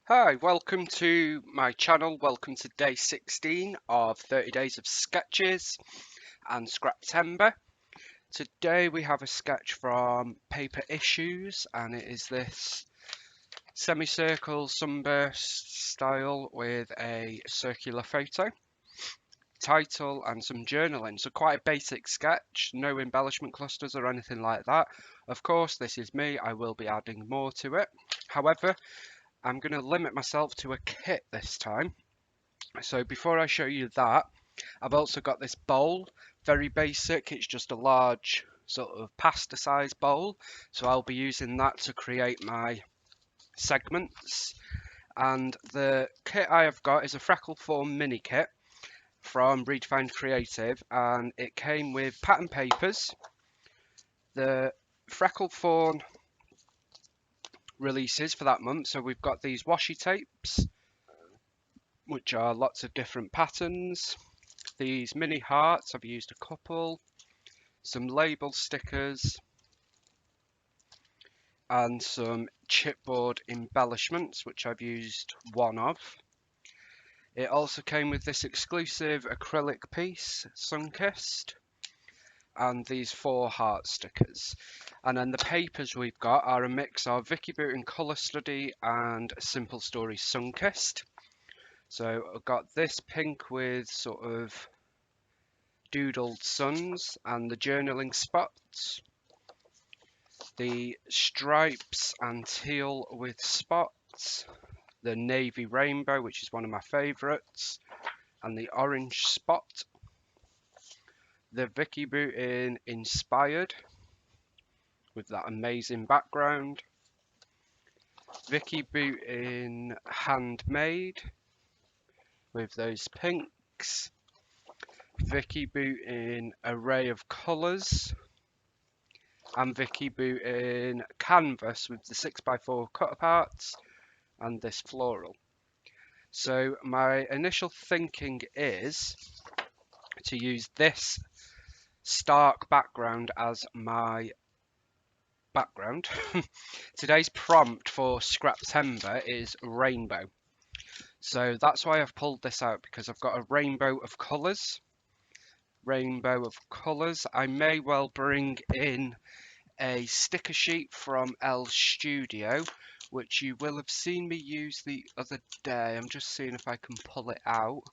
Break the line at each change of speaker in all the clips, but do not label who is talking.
Hi, welcome to my channel. Welcome to day 16 of 30 days of sketches and Scraptember. Today we have a sketch from Paper Issues and it is this semicircle sunburst style with a circular photo, title and some journaling. So quite a basic sketch, no embellishment clusters or anything like that. Of course, this is me, I will be adding more to it. However, I'm going to limit myself to a kit this time. So before I show you that, I've also got this bowl, very basic. It's just a large sort of pasta size bowl. So I'll be using that to create my segments. And the kit I have got is a freckle form mini kit from Redefined Creative, and it came with pattern papers, the freckle fawn releases for that month. So we've got these washi tapes, which are lots of different patterns. These mini hearts, I've used a couple, some label stickers, and some chipboard embellishments, which I've used one of. It also came with this exclusive acrylic piece, Sunkissed, and these 4 heart stickers. And then the papers we've got are a mix of Vicky Booten Colour Study and Simple Story Sunkissed. So I've got this pink with sort of doodled suns and the journaling spots, the stripes and teal with spots, the navy rainbow, which is one of my favourites, and the orange spot, the Vicky Booten inspired with that amazing background, Vicky Booten handmade with those pinks, Vicky Booten array of colours, and Vicky Booten canvas with the 6x4 cut aparts and this floral. So my initial thinking is to use this stark background as my background. Today's prompt for Scraptember is rainbow. So that's why I've pulled this out, because I've got a rainbow of colours. I may well bring in a sticker sheet from L Studio, which you will have seen me use the other day. I'm just seeing if I can pull it out.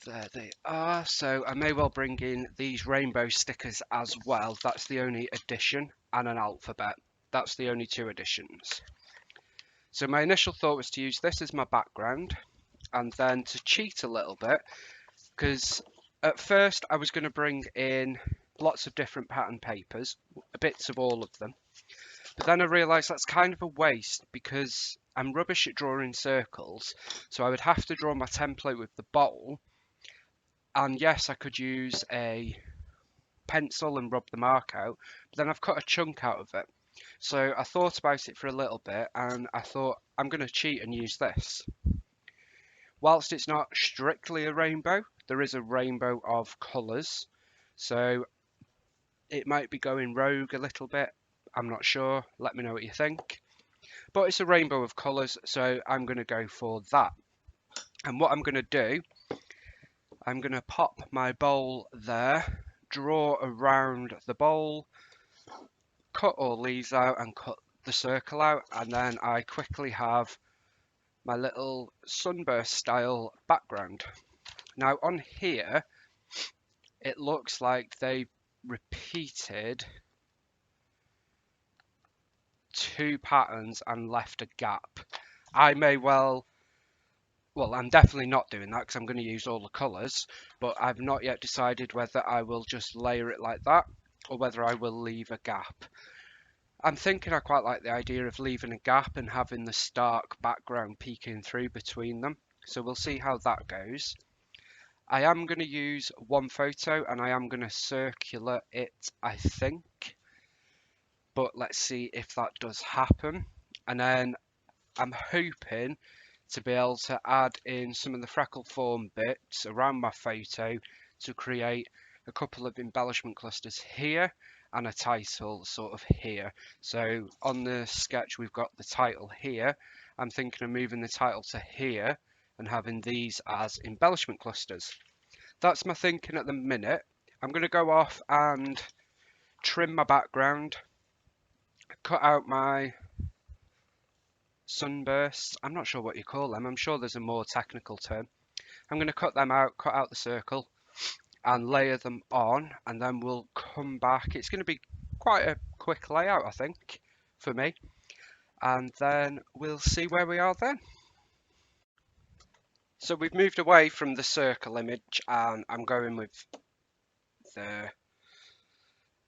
There they are. So I may well bring in these rainbow stickers as well. That's the only addition, and an alphabet. That's the only 2 additions. So my initial thought was to use this as my background, and then to cheat a little bit, because at first I was going to bring in lots of different pattern papers, bits of all of them. But then I realised that's kind of a waste, because I'm rubbish at drawing circles, so I would have to draw my template with the bowl. And yes, I could use a pencil and rub the mark out, but then I've cut a chunk out of it. So I thought about it for a little bit, and I thought I'm going to cheat and use this. Whilst it's not strictly a rainbow, there is a rainbow of colours. So it might be going rogue a little bit. I'm not sure. Let me know what you think. But it's a rainbow of colours, so I'm going to go for that. And what I'm going to do, I'm going to pop my bowl there, draw around the bowl, cut all these out and cut the circle out, and then I quickly have my little sunburst style background. Now on here, it looks like they repeated 2 patterns and left a gap. I may well, I'm definitely not doing that because I'm going to use all the colours, but I've not yet decided whether I will just layer it like that or whether I will leave a gap. I'm thinking I quite like the idea of leaving a gap and having the stark background peeking through between them. So we'll see how that goes. I am going to use one photo and I am going to circular it, I think. But let's see if that does happen. And then I'm hoping to be able to add in some of the freckle form bits around my photo to create a couple of embellishment clusters here and a title sort of here. So on the sketch we've got the title here, I'm thinking of moving the title to here and having these as embellishment clusters. That's my thinking at the minute. I'm going to go off and trim my background, cut out my sunbursts. I'm not sure what you call them. I'm sure there's a more technical term. I'm going to cut them out, cut out the circle and layer them on, and then we'll come back. It's going to be quite a quick layout, I think, for me. And then we'll see where we are then. So we've moved away from the circle image and I'm going with the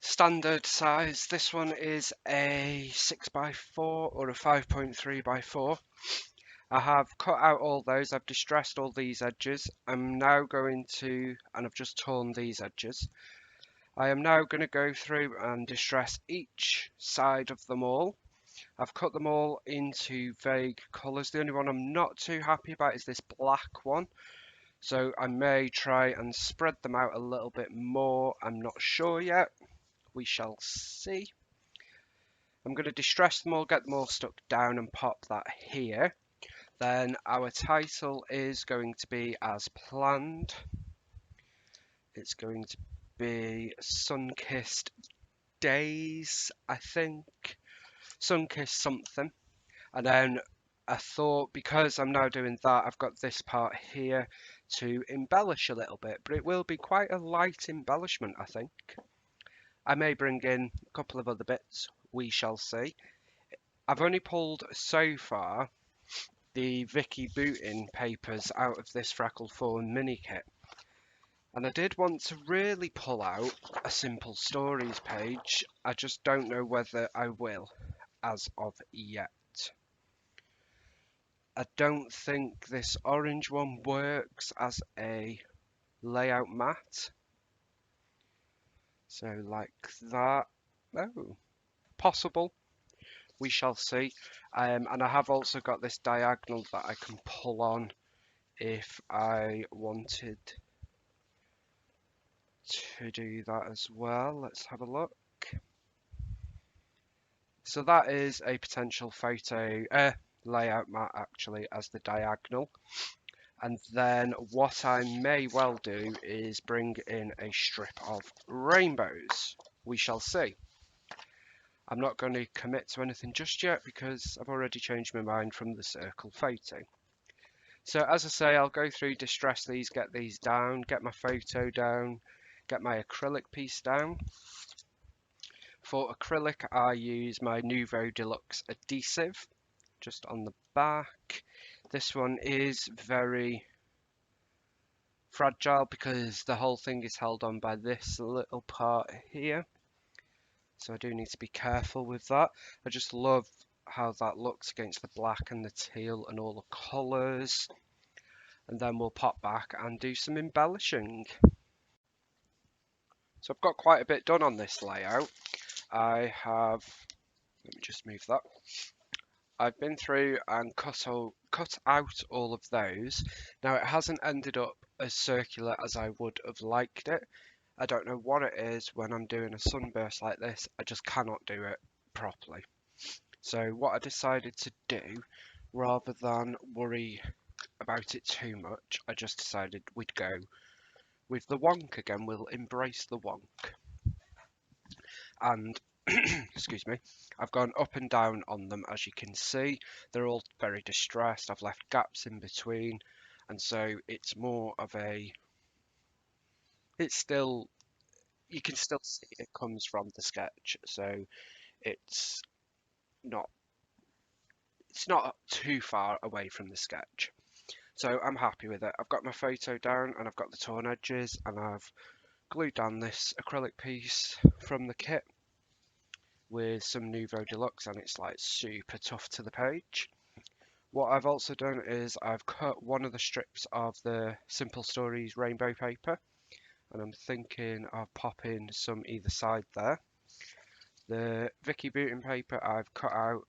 standard size. This one is a 6x4 or a 5.3x4. I have cut out all those, I've distressed all these edges. I'm now going to, and I've just torn these edges. I am now going to go through and distress each side of them all. I've cut them all into vague colours. The only one I'm not too happy about is this black one. So I may try and spread them out a little bit more. I'm not sure yet. We shall see. I'm going to distress them all, get them all stuck down and pop that here. Then our title is going to be as planned. It's going to be Sunkissed Days, I think. Sunkissed something. And then I thought, because I'm now doing that, I've got this part here to embellish a little bit, but it will be quite a light embellishment, I think. I may bring in a couple of other bits, we shall see. I've only pulled so far the Vicky Bootin papers out of this Freckle Fawn mini kit. And I did want to really pull out a Simple Stories page. I just don't know whether I will as of yet. I don't think this orange one works as a layout mat. So like that. Oh, possible. We shall see. And I have also got this diagonal that I can pull on if I wanted to do that as well. Let's have a look. So that is a potential photo layout mat actually as the diagonal. And then what I may well do is bring in a strip of rainbows. We shall see. I'm not going to commit to anything just yet because I've already changed my mind from the circle photo. So as I say, I'll go through, distress these, get these down, get my photo down, get my acrylic piece down. For acrylic, I use my Nouveau Deluxe adhesive just on the back. This one is very fragile because the whole thing is held on by this little part here. So I do need to be careful with that. I just love how that looks against the black and the teal and all the colours. And then we'll pop back and do some embellishing. So I've got quite a bit done on this layout. Let me just move that. I've been through and cut out all of those. Now it hasn't ended up as circular as I would have liked it. I don't know what it is when I'm doing a sunburst like this. I just cannot do it properly. So what I decided to do, rather than worry about it too much, I just decided we'd go with the wonk again. We'll embrace the wonk. And excuse me, I've gone up and down on them, as you can see. They're all very distressed. I've left gaps in between, and so it's more of a, it's still, you can still see it comes from the sketch, so it's not too far away from the sketch. So I'm happy with it. I've got my photo down and I've got the torn edges, and I've glued down this acrylic piece from the kit with some Nouveau Deluxe, and it's like super tough to the page. What I've also done is I've cut one of the strips of the Simple Stories rainbow paper, and I'm thinking of popping some either side there. The Vicky Bootin paper, I've cut out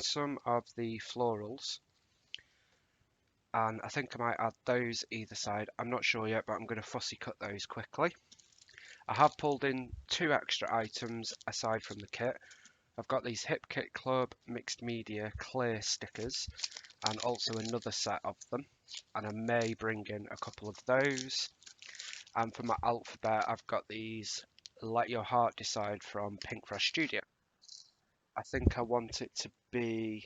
some of the florals, and I think I might add those either side. I'm not sure yet, but I'm going to fussy cut those quickly. I have pulled in 2 extra items aside from the kit. I've got these Hip Kit Club mixed media clear stickers and also another set of them, and I may bring in a couple of those. And for my alphabet, I've got these Let Your Heart Decide from Pink Fresh Studio. I think I want it to be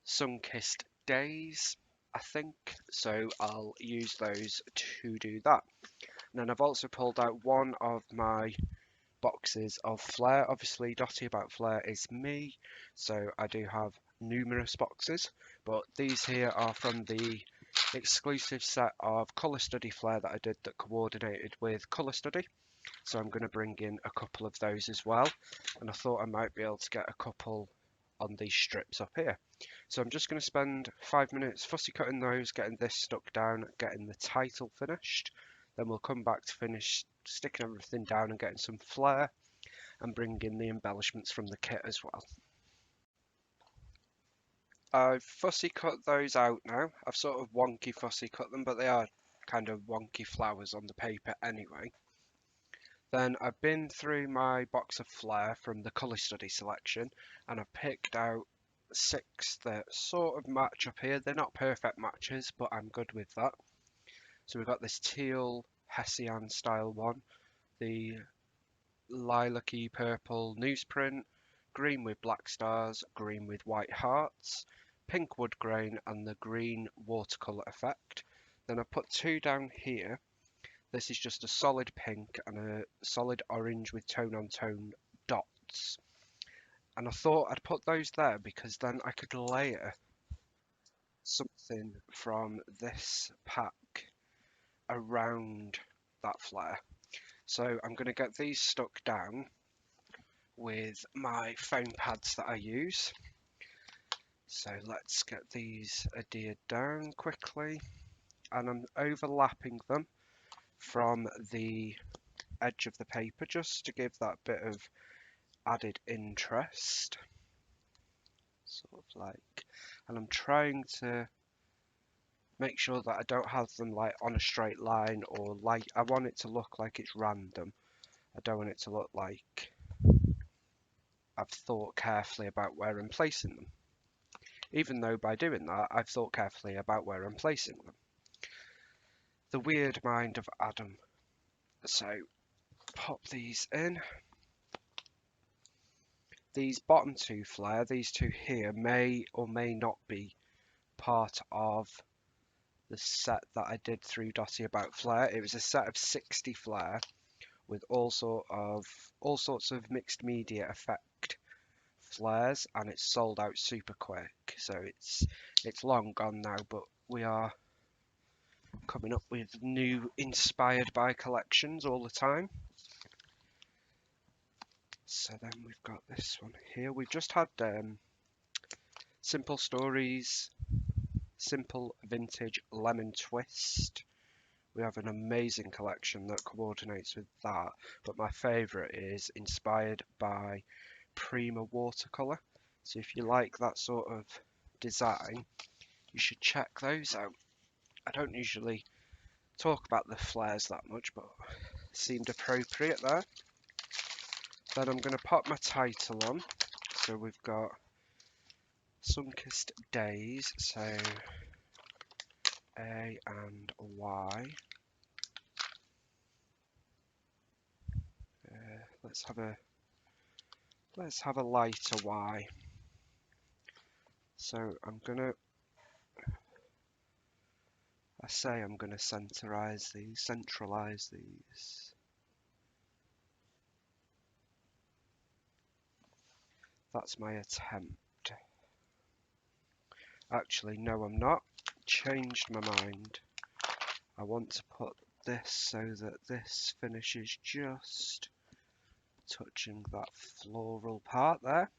Sunkissed Days, I think, so I'll use those to do that. And then I've also pulled out one of my boxes of flair. Obviously, Dotty About Flair is me, so I do have numerous boxes, but these here are from the exclusive set of colour study flair that I did that coordinated with colour study. So I'm going to bring in a couple of those as well, and I thought I might be able to get a couple on these strips up here. So I'm just going to spend 5 minutes fussy cutting those, getting this stuck down, getting the title finished. Then we'll come back to finish sticking everything down and getting some flair and bring in the embellishments from the kit as well. I've fussy cut those out now. I've sort of wonky fussy cut them, but they are kind of wonky flowers on the paper anyway. Then I've been through my box of flair from the colour study selection, and I've picked out 6 that sort of match up here. They're not perfect matches, but I'm good with that. So we've got this teal Hessian style one, the lilac-y purple newsprint, green with black stars, green with white hearts, pink wood grain, and the green watercolour effect. Then I put 2 down here. This is just a solid pink and a solid orange with tone-on-tone dots. And I thought I'd put those there because then I could layer something from this pack around that flare. So I'm going to get these stuck down with my foam pads that I use. So let's get these adhered down quickly, and I'm overlapping them from the edge of the paper just to give that bit of added interest, sort of like, and I'm trying to make sure that I don't have them like on a straight line, or like I want it to look like it's random. I don't want it to look like I've thought carefully about where I'm placing them, even though by doing that I've thought carefully about where I'm placing them. The weird mind of Adam. So pop these in. These bottom 2 flair, these 2 here, may or may not be part of the set that I did through Dotty About Flair. It was a set of 60 flair with all sorts of mixed media effect flares, and it's sold out super quick. So it's long gone now, but we are coming up with new inspired by collections all the time. So then we've got this one here. We've just had Simple Stories, Simple Vintage Lemon Twist. We have an amazing collection that coordinates with that, but my favourite is inspired by Prima Watercolour. So if you like that sort of design, you should check those out. I don't usually talk about the flares that much, but it seemed appropriate there. Then I'm going to pop my title on. So we've got Sunkissed Days, so A and Y. Let's have a lighter Y. So I'm gonna centralize these. That's my attempt. Actually, no, I'm not. Changed my mind. I want to put this so that this finishes just touching that floral part there.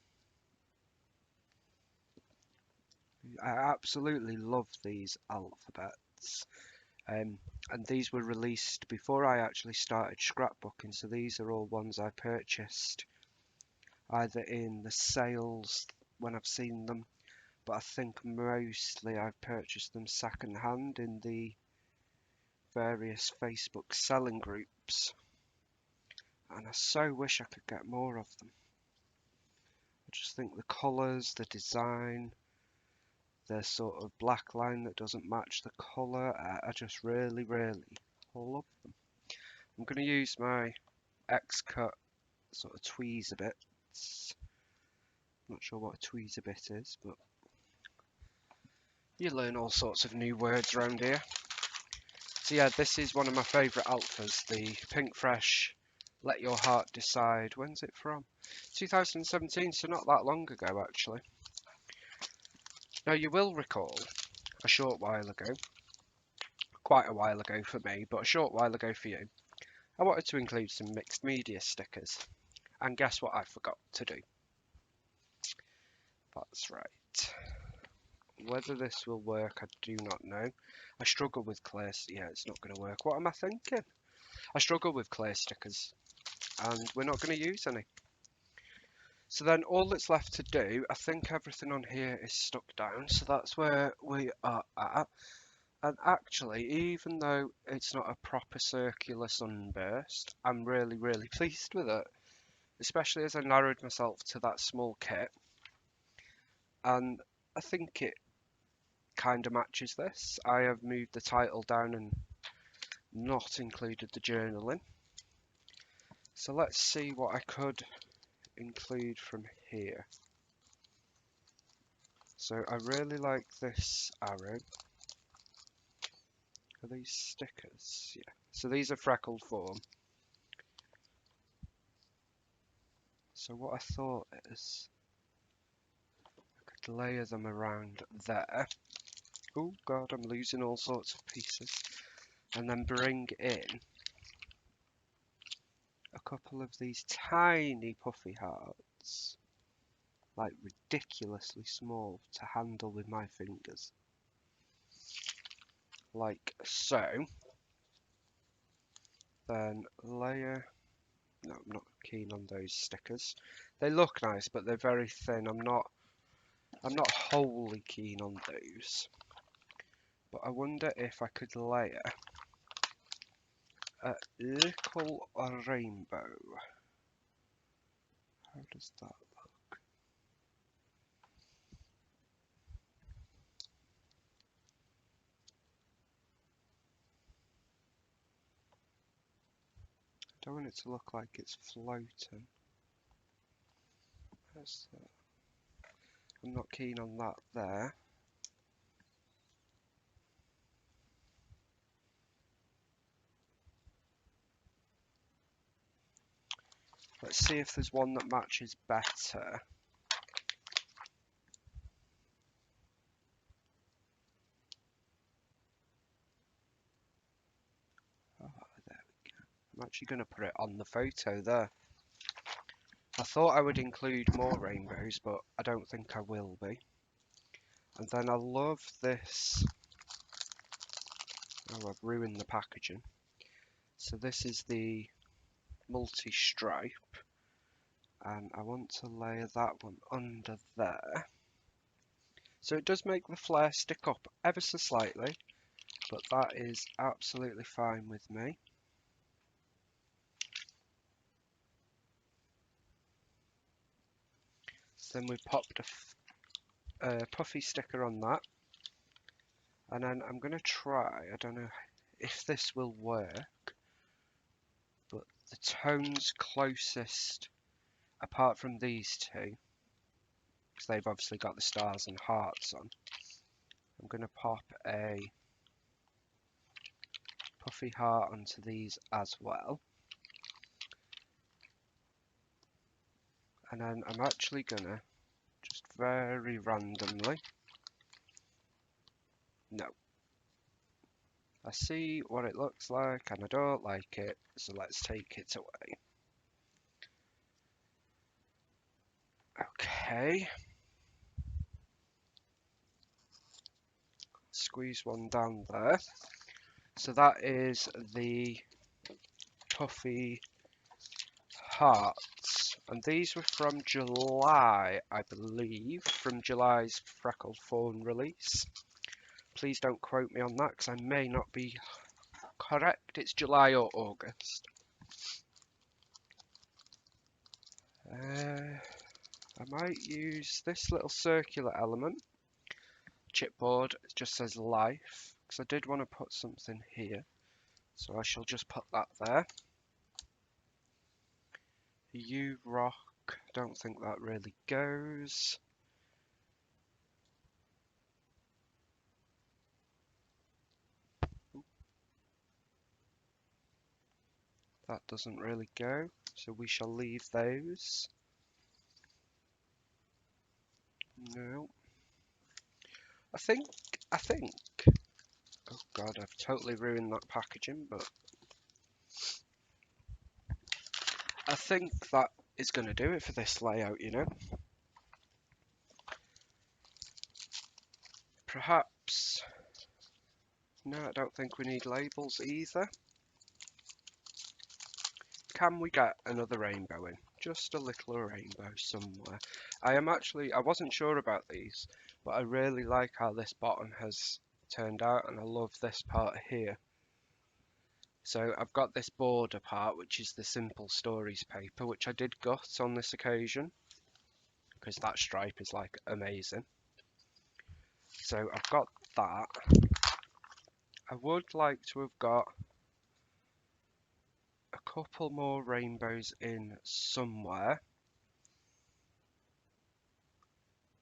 I absolutely love these alphabets. And these were released before I actually started scrapbooking, so these are all ones I purchased either in the sales when I've seen them, but I think mostly I've purchased them second hand in the various Facebook selling groups, and I so wish I could get more of them. I just think the colours, the design, the sort of black line that doesn't match the colour, I just really, really love them. I'm going to use my X-cut sort of tweezer bits. Not sure what a tweezer bit is, but you learn all sorts of new words around here. So yeah, this is one of my favourite alphas, the Pink Fresh Let Your Heart Decide. When's it from? 2017, so not that long ago actually. Now you will recall a short while ago, quite a while ago for me, but a short while ago for you, I wanted to include some mixed media stickers. And guess what I forgot to do? That's right. Whether this will work, I do not know. I struggle with clear. Yeah, it's not going to work. What am I thinking? I struggle with clear stickers, and we're not going to use any. So then all that's left to do, I think everything on here is stuck down, so that's where we are at. And actually, even though it's not a proper circular sunburst, I'm really, really pleased with it. Especially as I narrowed myself to that small kit. And I think it kind of matches this. I have moved the title down and not included the journaling. So let's see what I could include from here. So I really like this arrow. Are these stickers? Yeah. So these are freckled form. So what I thought is I could layer them around there. Oh god, I'm losing all sorts of pieces. And then bring in a couple of these tiny puffy hearts. Like ridiculously small to handle with my fingers. Like so. Then layer. No, I'm not keen on those stickers. They look nice, but they're very thin. I'm not wholly keen on those. But I wonder if I could layer a little rainbow. How does that look? I don't want it to look like it's floating. How's that? I'm not keen on that there. Let's see if there's one that matches better. Oh, there we go. I'm actually going to put it on the photo there. I thought I would include more rainbows, but I don't think I will be. And then I love this. Oh, I've ruined the packaging. So this is the multi-stripe. And I want to layer that one under there. So it does make the flare stick up ever so slightly, but that is absolutely fine with me. Then we popped a puffy sticker on that. And then I'm going to try, I don't know if this will work, but the tones closest, apart from these two, because they've obviously got the stars and hearts on, I'm going to pop a puffy heart onto these as well. And then I'm actually going to, just very randomly, no. I see what it looks like and I don't like it, so let's take it away. Okay. Squeeze one down there. So that is the puffy hearts. And these were from July, I believe, from July's Freckled Fawn release. Please don't quote me on that because I may not be correct. It's July or August. I might use this little circular element. Chipboard, it just says life, because I did want to put something here. So I shall just put that there. U-rock, don't think that really goes. That doesn't really go, so we shall leave those. No. I think, oh god, I've totally ruined that packaging, but I think that is going to do it for this layout, you know. Perhaps, no, I don't think we need labels either. Can we get another rainbow in? Just a little rainbow somewhere. I wasn't sure about these, but I really like how this bottom has turned out, and I love this part here. So I've got this border part, which is the Simple Stories paper, which I did gut on this occasion, because that stripe is like amazing. So I've got that. I would like to have got a couple more rainbows in somewhere,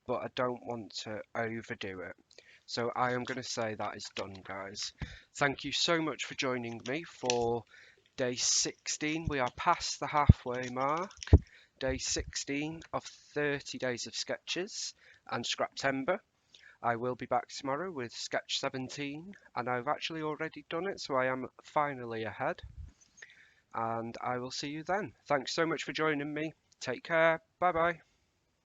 but I don't want to overdo it. So I am going to say that is done, guys. Thank you so much for joining me for day 16. We are past the halfway mark. Day 16 of 30 days of sketches and Scraptember. I will be back tomorrow with sketch 17, and I've actually already done it, so I am finally ahead. And I will see you then. Thanks so much for joining me. Take care. Bye bye.